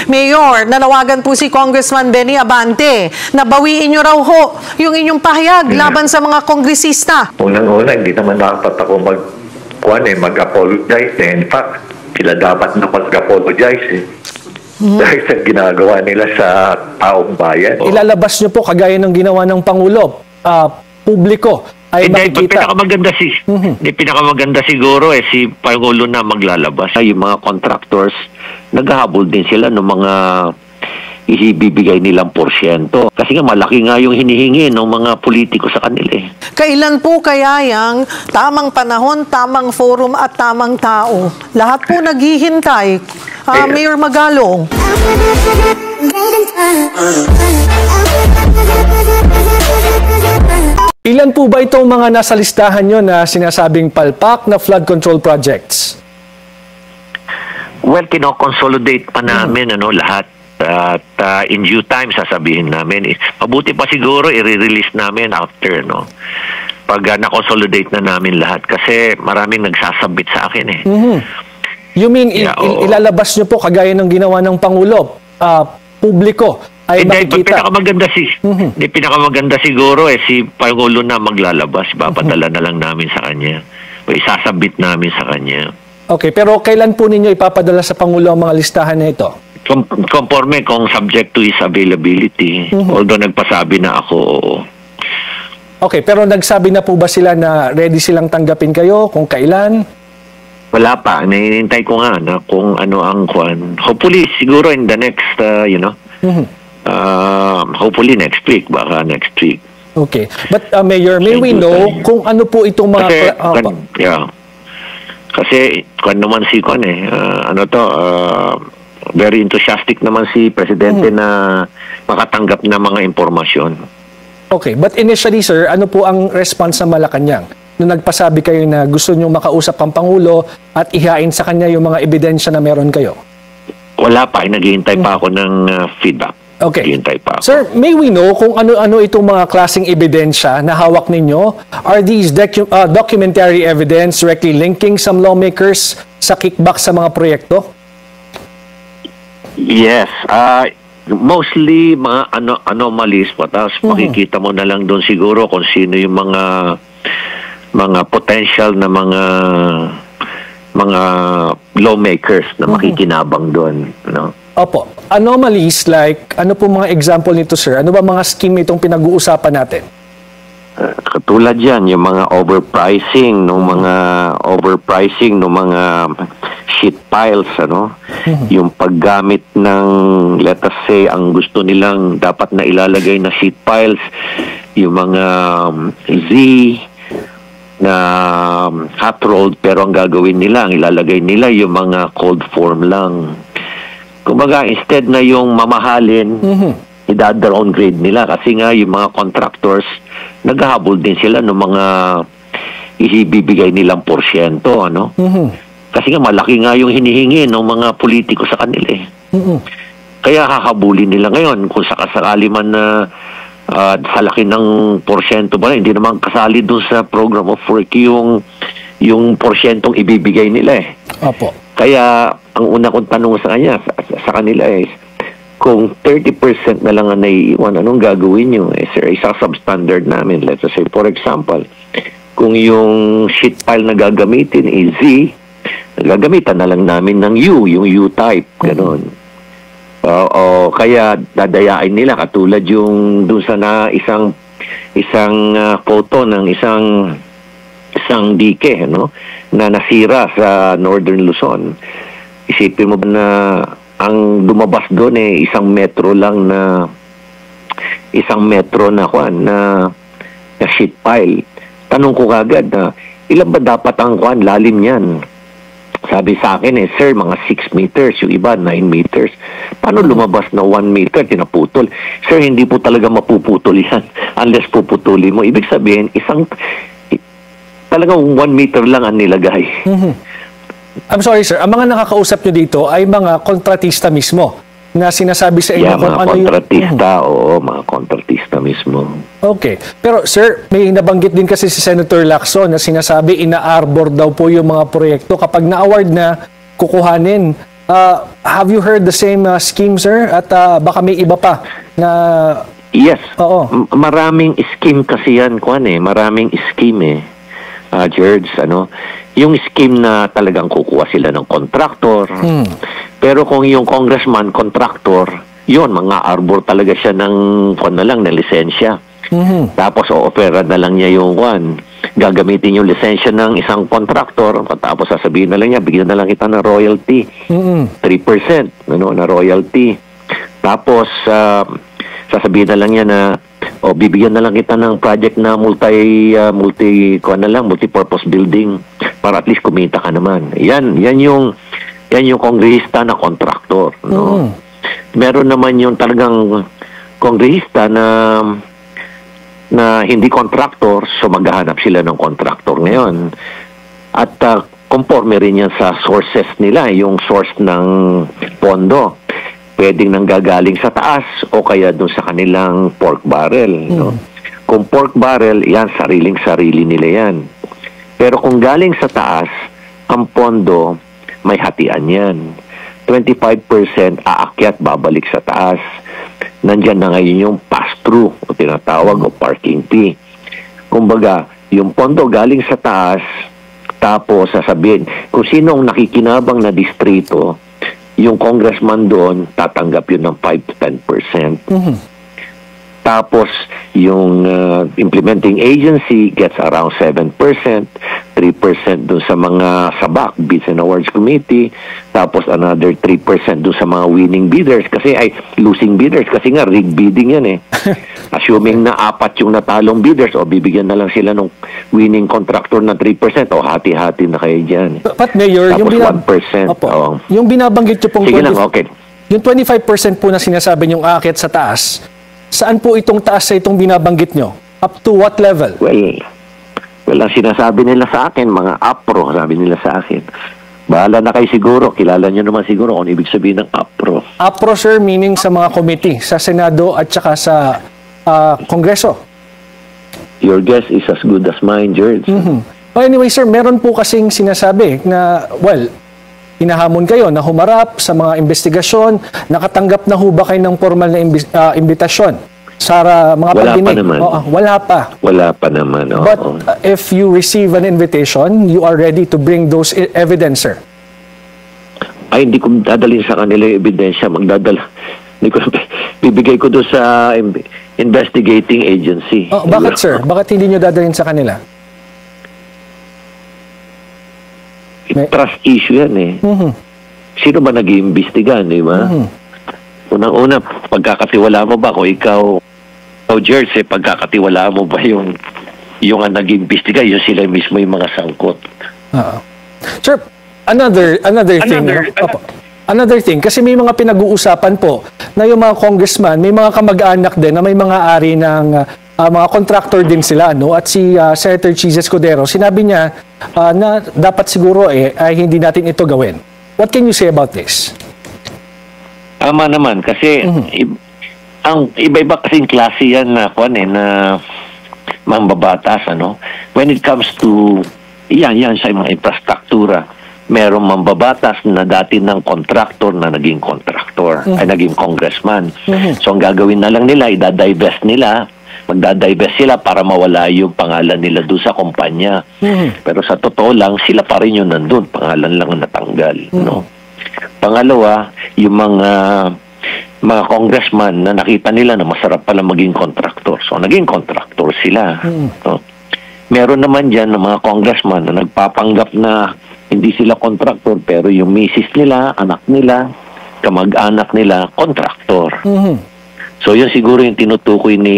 Mayor, nanawagan po si Congressman Benny Abante na bawiin nyo raw ho yung inyong pahayag laban sa mga kongresista. Unang-una, hindi naman dapat ako mag-apologize. In fact, sila dapat na mag-apologize dahil sa ginagawa nila sa taong bayan. Ilalabas nyo po kagaya ng ginawa ng Pangulo, publiko ay makikita. Pinakamaganda siguro si Pangulo na maglalabas. Yung mga contractors, naghahabol din sila ng mga ibibigay nilang porsyento. Kasi nga malaki nga yung hinihingi ng mga politiko sa kanila. Kailan po kaya yang tamang panahon, tamang forum at tamang tao? Lahat po naghihintay. Mayor Magalong. Ilan po ba itong mga nasa listahan nyo na sinasabing palpak na flood control projects? Well, kino-consolidate pa namin lahat. At in due time, sasabihin namin. Mabuti pa siguro, i-release namin after, pag na-consolidate na namin lahat. Kasi maraming nagsasabit sa akin You mean, ilalabas nyo po kagaya ng ginawa ng Pangulo, publiko ay makikita? Pinakamaganda siguro si Pangulo na maglalabas. Papadala na lang namin sa kanya. O isasabit namin sa kanya. Okay, pero kailan po ninyo ipapadala sa Pangulo ang mga listahan na ito? Conforme kung subject to his availability. Although nagpasabi na ako, oo. Okay, pero nagsabi na po ba sila na ready silang tanggapin kayo kung kailan? Wala pa. Nahinintay ko nga na kung ano ang kwan. Hopefully, siguro in the next, hopefully next week. Baka next week. Okay. But Mayor, may we know kung ano po itong mga... Kasi kwan naman si kwan very enthusiastic naman si Presidente na makatanggap ng mga impormasyon. Okay, but initially sir, ano po ang response sa Malacanang? Nung nagpasabi kayo na gusto nyo makausap ang Pangulo at ihain sa kanya yung mga ebidensya na meron kayo? Wala pa, naghihintay pa ako ng feedback. Okay. Naghihintay pa ako. Sir, may we know kung ano-ano itong mga klaseng ebidensya na hawak ninyo? Are these documentary evidence directly linking some lawmakers sa kickback sa mga proyekto? Yes, mostly mga anomalies po. Tapos makikita mo na lang doon siguro kung sino yung mga potential na mga lawmakers na makikinabang doon. Opo. Anomalies like, ano po mga example nito sir? Ano ba mga scheme itong pinag-uusapan natin? Katulad yan, yung mga overpricing ng mga sheet piles, yung paggamit ng, let us say, ang gusto nilang dapat na ilalagay na sheet piles, yung mga Z na hot rolled, pero ang gagawin nila, ang ilalagay nila yung mga cold form lang. Kumbaga, instead na yung mamahalin, i-downgrade nila kasi nga yung mga contractors, naghahabol din sila ng mga ibibigay nilang porsyento, Kasi nga malaki nga yung hinihingi ng mga politiko sa kanila. Kaya hahabulin nila ngayon kung sakasakali man na sa laki ng porsyento ba, hindi naman kasali doon sa program of work yung porsyentong ibibigay nila Opo. Kaya ang una kong tanong sa kanila kung 30% na lang ang naiiwan, anong gagawin nyo? Sir, isa substandard namin. Let's say, for example, kung yung sheet pile na gagamitin is Z, gagamitan na lang namin ng U, yung U-type, gano'n. Kaya dadayain nila, katulad yung dun sa isang photo ng isang dike, na nasira sa Northern Luzon. Isipin mo ba na ang lumabas doon isang metro na sheet pile. Tanong ko kagad na ilan ba dapat ang lalim niyan? Sabi sa akin sir, mga 6 meters, yung iba 9 meters. Paano lumabas na 1 meter, tinaputol? Sir, hindi po talaga mapuputol yan unless puputuli mo. Ibig sabihin, talagang 1 meter lang ang nilagay. I'm sorry sir, ang mga nakakausap nyo dito ay mga kontratista mismo na sinasabi sa inyo kung ano yung... mga kontratista mismo. Okay. Pero sir, may nabanggit din kasi si Senator Lacson na sinasabi ina-arbor daw po yung mga proyekto kapag na-award na kukuhanin. Have you heard the same scheme, sir? At baka may iba pa na... Yes. Oo. Maraming scheme kasi yan, Kwan eh. Maraming scheme eh. George, ano? Yung scheme na talagang kukuha sila ng contractor. Pero kung yung congressman, contractor, yun, mga arbor talaga siya ng, kwan na lang, na lisensya. Tapos, o-opera na lang niya yung, kwan. Gagamitin yung lisensya ng isang contractor. Tapos, sasabihin na lang niya, bigyan na lang kita ng royalty. 3%, ano, na royalty. Tapos, sasabihin na lang niya na bibigyan na lang kita ng project na multi-purpose building para at least kumita ka naman. Yan yung kongrehista na contractor, no? Meron naman yung talagang kongrehista na hindi contractor, so maghahanap sila ng contractor ngayon. At conforme rin yan sa sources nila, yung source ng pondo. Pwedeng nanggagaling sa taas o kaya dun sa kanilang pork barrel. No? Kung pork barrel, yan, sariling-sarili nila yan. Pero kung galing sa taas, ang pondo, may hatian yan. 25% aakyat, babalik sa taas. Nandyan na ngayon yung pass-through o tinatawag o parking fee. Kumbaga, yung pondo galing sa taas, tapos sasabihin, kung sinong nakikinabang na distrito, yung congressman doon, tatanggap yun ng 5 to 10%. Tapos, yung implementing agency gets around 7%, 3% doon sa mga SABAC, Bids and Awards Committee, tapos another 3% doon sa mga winning bidders, losing bidders, kasi nga rig bidding yan eh. Assuming na 4 yung natalong bidders, bibigyan na lang sila ng winning contractor na 3%, hati-hati na kayo dyan. But Mayor, tapos yung 1%, yung binabanggit nyo pong yung 25% po na sinasabi nyong aakyat sa taas, saan po itong taas sa itong binabanggit nyo? Up to what level? Well, ang sinasabi nila sa akin, mga APRO, sabi nila sa akin. Bahala na kayo siguro. Kilala nyo naman siguro kung ibig sabihin ng APRO. APRO, sir, meaning sa mga committee, sa Senado at saka sa Kongreso. Your guess is as good as mine, George. Anyway, sir, meron po kasing sinasabi na, hinahamon kayo na humarap sa mga investigasyon, nakatanggap na ho ba kayo ng formal na imbitasyon sa mga pagdinig? Wala pa. Wala pa naman. But if you receive an invitation, you are ready to bring those evidence, sir? Ay, hindi ko dadalhin sa kanila yung ebidensya. Bibigay ko doon sa investigating agency. Bakit, sir? Bakit hindi nyo dadalhin sa kanila? Trust issue yan eh. Sino ba nag-iimbestiga, di ba? Unang-una, pagkakatiwala mo ba kung ikaw George, pagkakatiwala mo ba yung nag-iimbestiga, yung sila mismo yung mga sangkot? Sir, another thing, kasi may mga pinag-uusapan po na yung mga congressman, may mga kamag-anak din na may mga ari ng mga contractor din sila, no? At si Senator Chis Escudero, sinabi niya na dapat siguro ay hindi natin ito gawin. What can you say about this? Tama naman kasi ang iba-iba kasing klase yan na mambabatas, ano? When it comes to yan sa mga infrastruktura, merong mambabatas na dati ng contractor na naging contractor, ay naging congressman. So ang gagawin na lang nila, magdadivest sila para mawala yung pangalan nila doon sa kumpanya. Pero sa totoo lang, sila pa rin yung nandun. Pangalan lang natanggal. No? Pangalawa, yung mga congressman na nakita nila na masarap pala maging contractor. So, naging contractor sila. No? Meron naman dyan ng mga congressman na nagpapanggap na hindi sila contractor, pero yung misis nila, anak nila, kamag-anak nila, contractor. So, yun siguro yung tinutukoy ni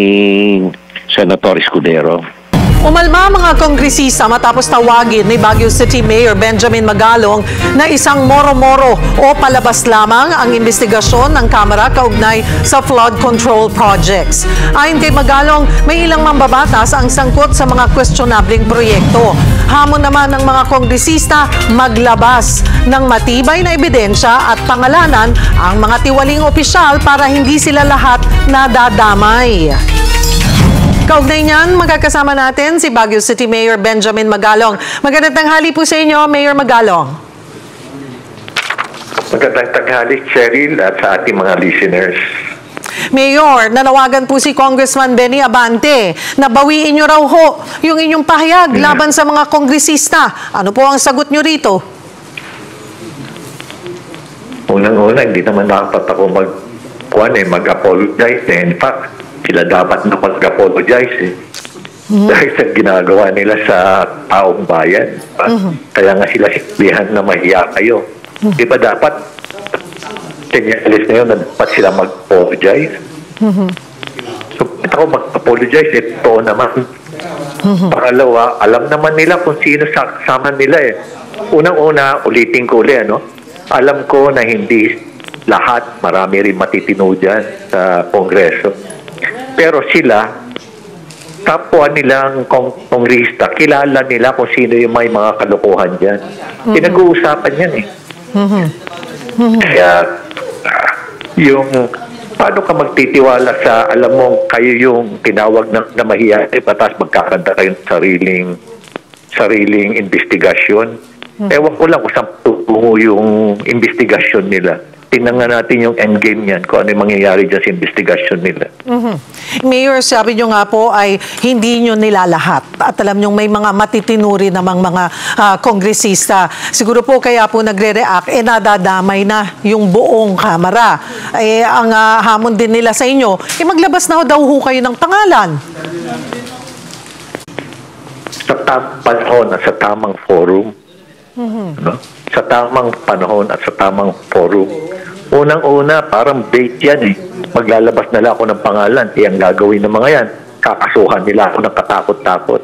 Senator Escudero. Umalma mga kongresista matapos tawagin ni Baguio City Mayor Benjamin Magalong na isang moro-moro o palabas lamang ang investigasyon ng Kamara kaugnay sa flood control projects. Ayon kay Magalong, may ilang mambabatas ang sangkot sa mga questionabling proyekto. Hamon naman ng mga kongresista maglabas ng matibay na ebidensya at pangalanan ang mga tiwaling opisyal para hindi sila lahat nadadamay. Kaugnay niyan, magkakasama natin si Baguio City Mayor Benjamin Magalong. Magandang tanghali po sa inyo, Mayor Magalong. Magandang tanghali, Cheryl, at sa ating mga listeners. Mayor, nanawagan po si Congressman Benny Abante na bawiin nyo raw ho yung inyong pahayag laban sa mga kongresista. Ano po ang sagot nyo rito? Unang-una, hindi naman dapat ako mag-apologize. In fact, sila dapat na mag-apologize dahil sa ginagawa nila sa taong bayan. Kaya nga sila sikbihan na mahiya kayo. Di ba dapat tenyalis na yun na dapat sila mag-apologize? So, ako mag-apologize, ito naman. Pangalawa, alam naman nila kung sino sama nila eh. Unang-una, ulitin ko ulit, alam ko na hindi lahat, marami rin matitino dyan sa Kongreso. Pero sila, kapwa nilang kongrista, kilala nila kung sino yung may mga kalokohan dyan. Pinag-uusapan yan eh. Kaya, yung paano ka magtitiwala sa, alam mo, kayo yung tinawag na mahiya, patas magkakanta kayong sariling investigasyon. Ewan ko lang kung saan tutungo yung investigasyon nila. Tingnan nga natin yung endgame niyan, kung ano yung mangyayari dyan sa investigasyon nila. Mayor, sabi nyo nga po ay hindi nyo nilalahat. At alam nyo may mga matitinuri namang mga kongresista. Siguro po kaya po nagre-react, nadadamay na yung buong kamara. Ang hamon din nila sa inyo, maglabas na daw ho kayo ng pangalan. Sa tamang panahon at sa tamang forum, sa tamang panahon at sa tamang forum, unang-una, parang bait yan eh. Maglalabas na lang ako ng pangalan. Ang gagawin ng mga yan, kakasuhan nila ako ng katakot-takot.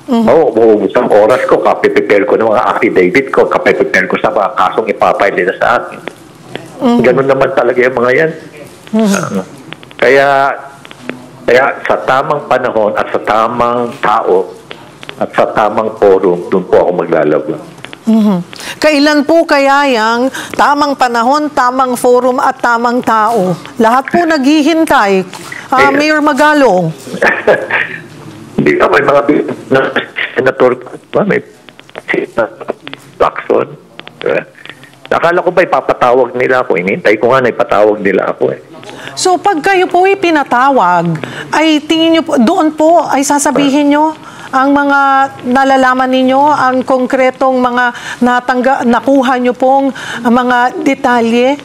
Maubos ang oras ko, kapiprepare ko ng mga affidavit ko, kapiprepare ko sa mga kasong ipapile nila sa akin. Ganun naman talaga yung mga yan. Kaya sa tamang panahon at sa tamang tao at sa tamang forum, doon po ako maglalabas. Kailan po kaya yung tamang panahon, tamang forum at tamang tao? Lahat po naghihintay. Mayor Magalong. Hindi ka, may mga senator, may Lacson. Nakala ko ba ipapatawag nila ako? Inintay ko nga na ipatawag nila ako eh. So pag kayo po pinatawag, ay tingin nyo po, doon po ay sasabihin nyo ang mga nalalaman ninyo, ang konkretong mga nakuha nyo pong mga detalye?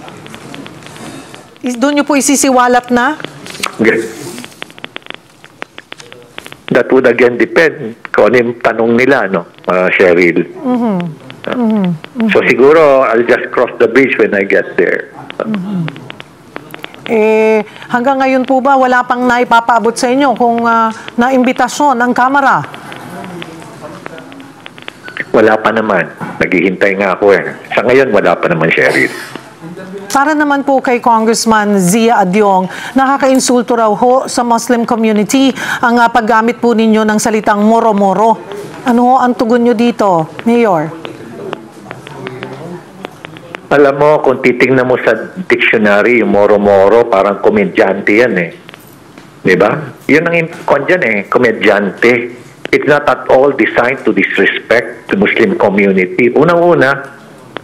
Doon nyo po isisiwalat na? Okay. That would again depend kung ano yung tanong nila, Cheryl. So siguro, I'll just cross the bridge when I get there. Hanggang ngayon po ba, wala pang naipapaabot sa inyo kung naimbitasyon ang Kamara? Wala pa naman. Naghihintay nga ako eh. Sa ngayon, wala pa naman, Cheryl. Para naman po kay Congressman Zia Adyong, nakaka-insulto raw ho sa Muslim community ang paggamit po ninyo ng salitang moro-moro. Ano ang tugon nyo dito, Mayor? Alam mo, kung titingnan mo sa dictionary, yung moro-moro, parang komedyante yan eh. Diba? Yun ang kon dyan eh, komedyante. It's not at all designed to disrespect the Muslim community. Unang-una,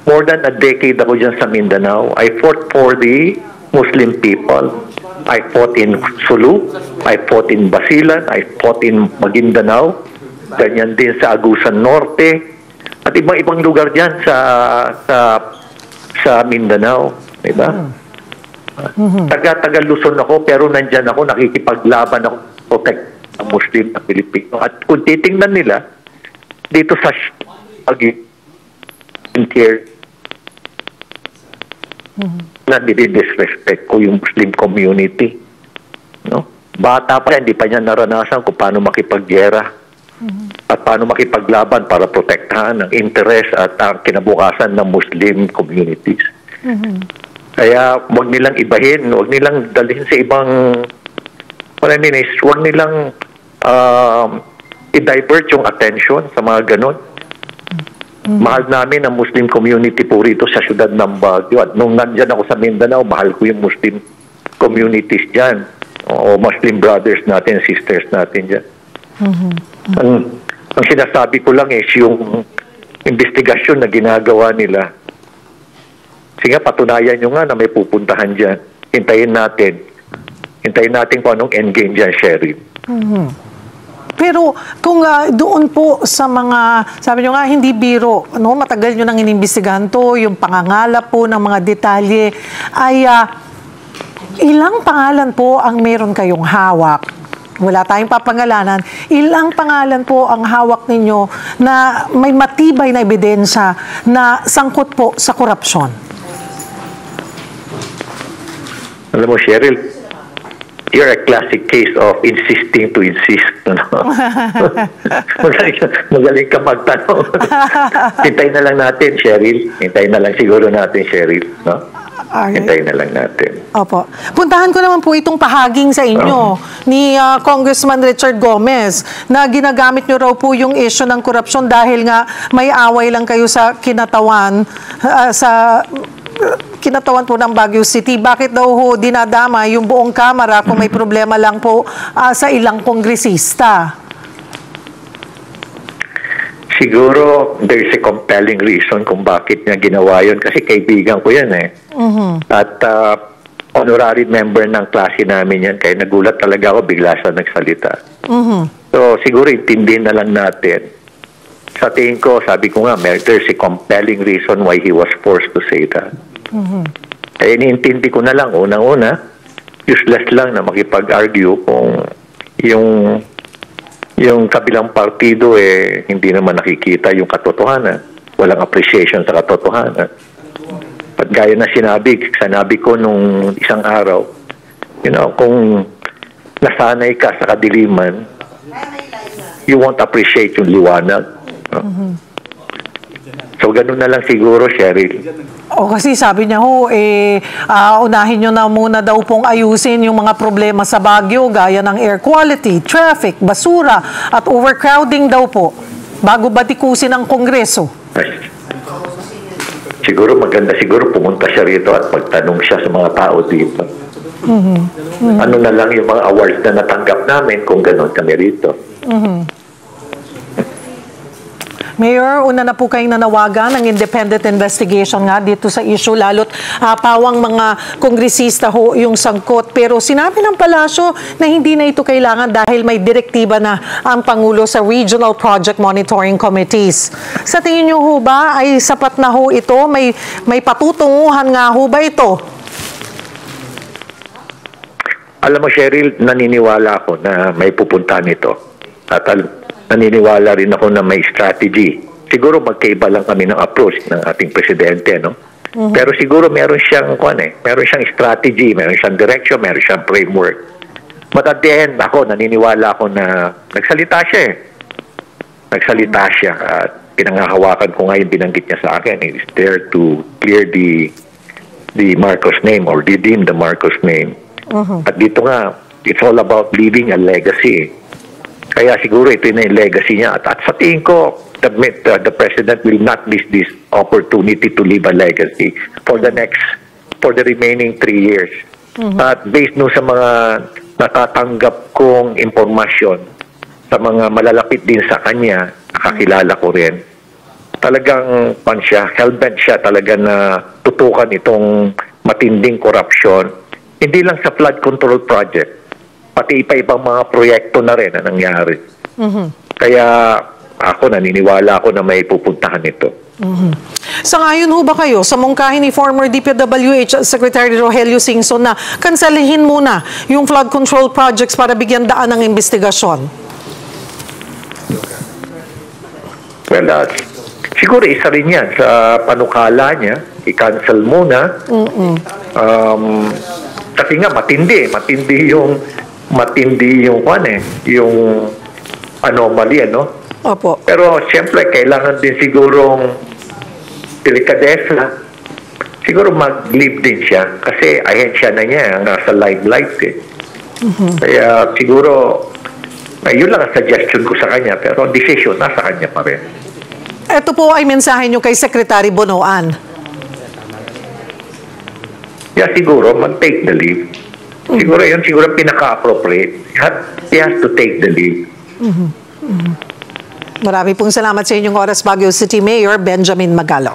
more than a decade ako dyan sa Mindanao. I fought for the Muslim people. I fought in Sulu. I fought in Basilan. I fought in Maguindanao. Ganyan din sa Agusan Norte. At ibang-ibang lugar dyan sa Mindanao. Diba? Taga Luzon ako, pero nandyan ako, nakikipaglaban ako, protect ang Muslim na Pilipino. At kung titingnan nila, dito sa na disrespect ko yung Muslim community. Bata pa yan, hindi pa niya naranasan kung paano makipaggera at paano makipaglaban para protektahan ang interes at ang kinabukasan ng Muslim communities. Kaya wag nilang ibahin, wag nilang dalhin sa ibang wag nilang i-divert yung attention sa mga ganon. Mahal namin ang Muslim community po rito sa siyudad ng Baguio. At nung nandyan ako sa Mindanao, mahal ko yung Muslim communities dyan. O Muslim brothers natin, sisters natin dyan. Ang sinasabi ko lang is yung investigasyon na ginagawa nila, Sige, patunayan nyo nga na may pupuntahan dyan. Hintayin natin. Hintayin natin kung anong endgame dyan, Cheryl. Pero kung doon po sa mga, sabi nyo nga, hindi biro, ano, matagal nyo nang inimbestigahan to, yung pangangalap po ng mga detalye, ay ilang pangalan po ang meron kayong hawak? Wala tayong papangalanan. Ilang pangalan po ang hawak ninyo na may matibay na ebidensya na sangkot po sa korupsyon? Alam mo, Cheryl, you're a classic case of insisting to insist. Ano? Magaling ka magtanong. Hintayin na lang natin, Cheryl. Hintayin na lang siguro natin, Cheryl. No? Alright. Hintayin na lang natin. Opo. Puntahan ko naman po itong pahaging sa inyo ni Congressman Richard Gomez na ginagamit nyo raw po yung issue ng korupsyon dahil nga may away lang kayo sa kinatawan kinatawan po ng Baguio City. Bakit daw ho dinadama yung buong Kamara kung may problema lang po sa ilang kongresista? Siguro there's a compelling reason kung bakit niya ginawa yun. Kasi kaibigan ko yan eh. At honorary member ng klase namin yan. Kaya nagulat talaga ako bigla siya nagsalita. So siguro intindihin na lang natin. Sa tingin ko, sabi ko nga, there's a compelling reason why he was forced to say that. Kaya iniintindi ko na lang, unang-una, useless lang na makipag-argue kung yung kabilang partido hindi naman nakikita yung katotohanan. Walang appreciation sa katotohanan. At gaya na sinabi ko nung isang araw, kung nasanay ka sa kadiliman, you won't appreciate yung liwanag. So, ganun na lang siguro, Cheryl. Kasi sabi niya unahin nyo na muna daw pong ayusin yung mga problema sa Baguio, gaya ng air quality, traffic, basura, at overcrowding daw po, bago batikusin ang Kongreso. Siguro maganda pumunta siya rito at magtanong siya sa mga tao dito. Ano na lang yung mga awards na natanggap namin kung gano'n kami rito. Mayor, una na po kayong nanawagan ng independent investigation nga dito sa issue, lalo't pawang mga kongresista ho yung sangkot. Pero sinabi ng palasyo na hindi na ito kailangan dahil may direktiba na ang Pangulo sa Regional Project Monitoring Committees. Sa tingin niyo ho ba ay sapat na ho ito? May patutunguhan nga ho ba ito? Alam mo, Cheryl, naniniwala ako na may pupuntahan ito. At naniniwala rin ako na may strategy. Siguro magkaiba lang kami ng approach ng ating presidente, no? Pero siguro meron siyang strategy, meron siyang direction, meron siyang framework. But at the end, naniniwala ako na nagsalita siya at pinangahawakan ko nga yung binanggit niya sa akin. He is there to clear the Marcos name or redeem the Marcos name. At dito nga, it's all about leaving a legacy. Kaya siguro ito na yung legacy niya. At sa tingin ko, the President will not miss this opportunity to leave a legacy for the remaining 3 years. At based no sa mga natatanggap kong impormasyon sa mga malalapit din sa kanya, nakakilala ko rin, talagang hellbent siya talaga na tutukan itong matinding korupsyon, hindi lang sa flood control project, pati iba-ibang mga proyekto na rin na nangyari. Kaya naniniwala ako na may pupuntahan ito. Sangayon ho ba kayo sa mungkahin ni former DPWH Secretary Rogelio Singson na kanselihin muna yung flood control projects para bigyan daan ng investigasyon? Well, siguro isa rin yan sa panukala niya, i-cancel muna. Kasi nga matindi yung anomaly, Opo. Pero siyempre kailangan din sigurong delikadesa. Siguro mag-leave din siya kasi ahensya na niya nasa limelight Kaya siguro yun lang ang suggestion ko sa kanya, pero ang decision nasa kanya pa rin. Ito po ay mensahe nyo kay Secretary Bonoan. Yeah, siguro mag-take the leave. Siguro pinaka-appropriate. He has to take the lead. Marami pong salamat sa inyong oras, Baguio City Mayor Benjamin Magalo.